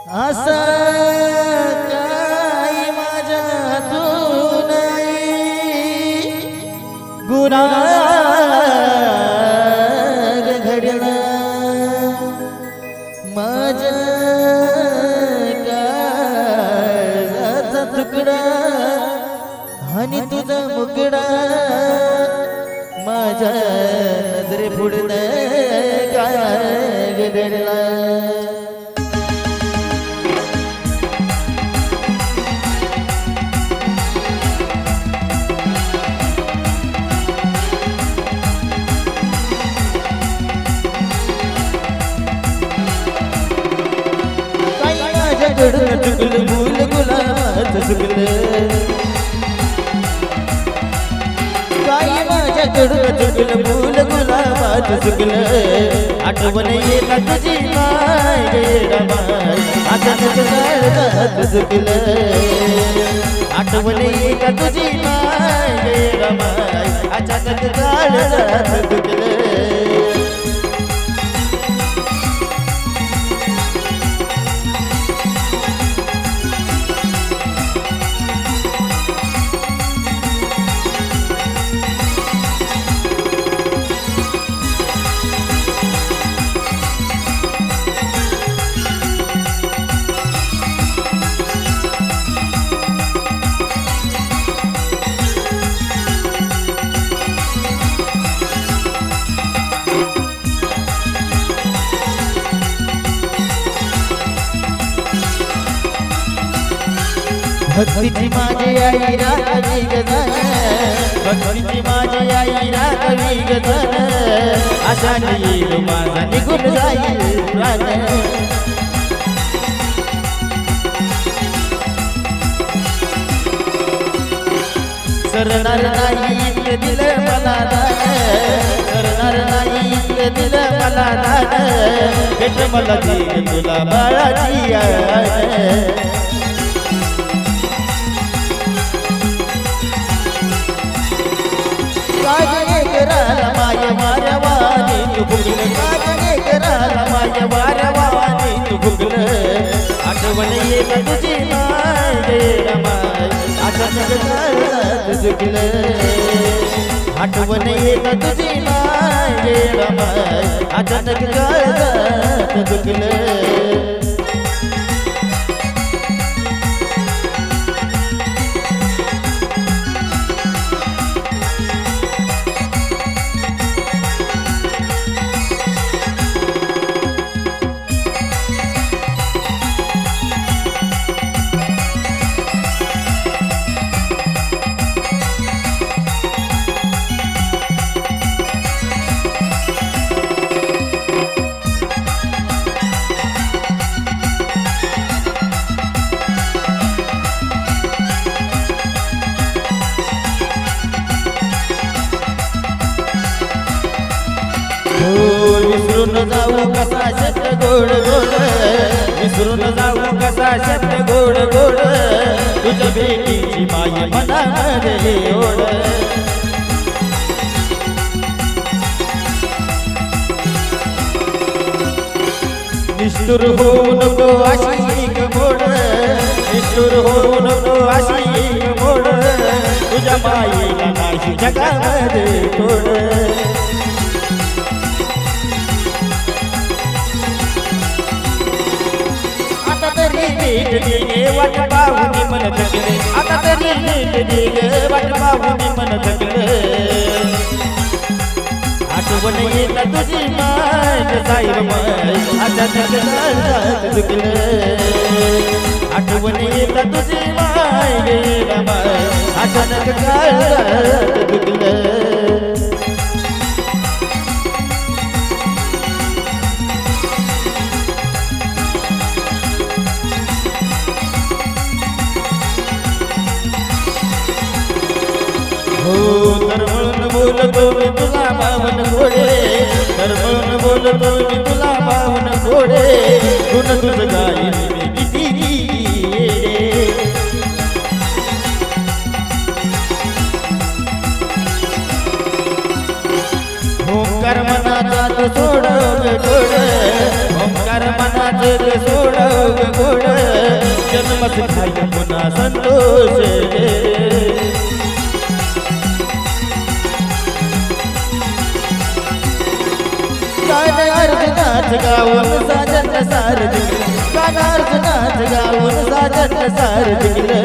असं काय माझ्यातून गुन्हार घडला माझ्या काळजाचा तुकडा आणि तुझा मुकडा माझ्या नजरे पुढं काय घडला चुकलं फूल गुलाबाचं चुकलं काय माझ्याकडून चुकलं फूल गुलाबाचं चुकलं आठवण येत तुझी माय माय अचानक काळजात चुकलं आठवण येत तुझी माय माय अचानक काळजात चुकलं भक्तीची माझी आई रागवी गजान भक्तीची माझी आई रागवी गजान अशा येईल माझा निघून जाईल प्राण सरणार नाही इतकं दिलं मला दान सरणार नाही इतकं दिलं मला दान भेट मला देईल तुला बाळाची आण काजने कराला माय वारवानी तू भुगलं काजने कराला माय वारवानी तू भुगलं आठवण येत तुझी माय माय अचानक काळजात चुकलं आठवण येत तुझी माय माय अचानक काळजात चुकलं विसरून जाऊ कसा शब्द गोड गोड विसरून जाऊ कसा शब्द गोड गोड तुझ्या भेटीची माय मनामध्ये ओढ निष्ठुर होऊ नको अशी एक मोड निष्ठुर होऊ नको अशी एक मोड तुझ्या माईला नाही जगामध्ये तोड नीट दिले वाट पाहुनी मन थकले आता तरी नीट दिले वाट पाहुनी मन थकले आठवण येत तुझी माय साईर माय अचानक काळजात चुकलं आठवण येत तुझी माय माय अचानक काळजात चुकलं तरमळून बोलतो मी तुला पावन घोडे तरमळून बोलतो मी तुला पावन घोडे गुण तुझ गाईन मी किती ओंकार मनाचा सोड गोड ओंकार मनाचा सोड गोड मस्त खायला पुन्हा संतोष गाणं अर्जुनाच गाऊन साजन सार जिंकलं गाणं अर्जुनाच गाऊन साजन सार जिंकलं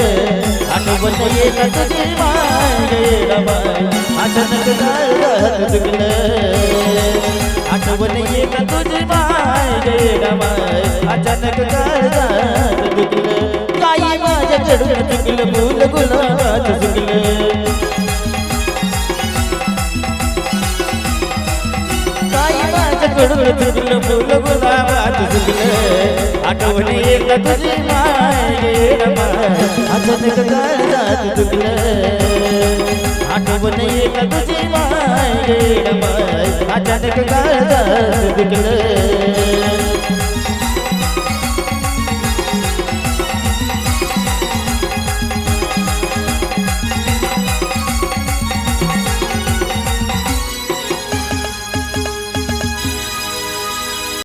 आठवण येत तुझी माय गे माय अचानक गाळात चुकलं आठवण येत तुझी माय गे माय अचानक गाळात चुकलं काही माझ्याकडून चुकलं फुल गुलाबात चुकलं कडून चुकलं फुल गुलाबात चुकलं आठवण येत तुझी माय गे माय अचानक गाळात चुकलं आठवण येत तुझी माय गे माय अचानक गाळात चुकलं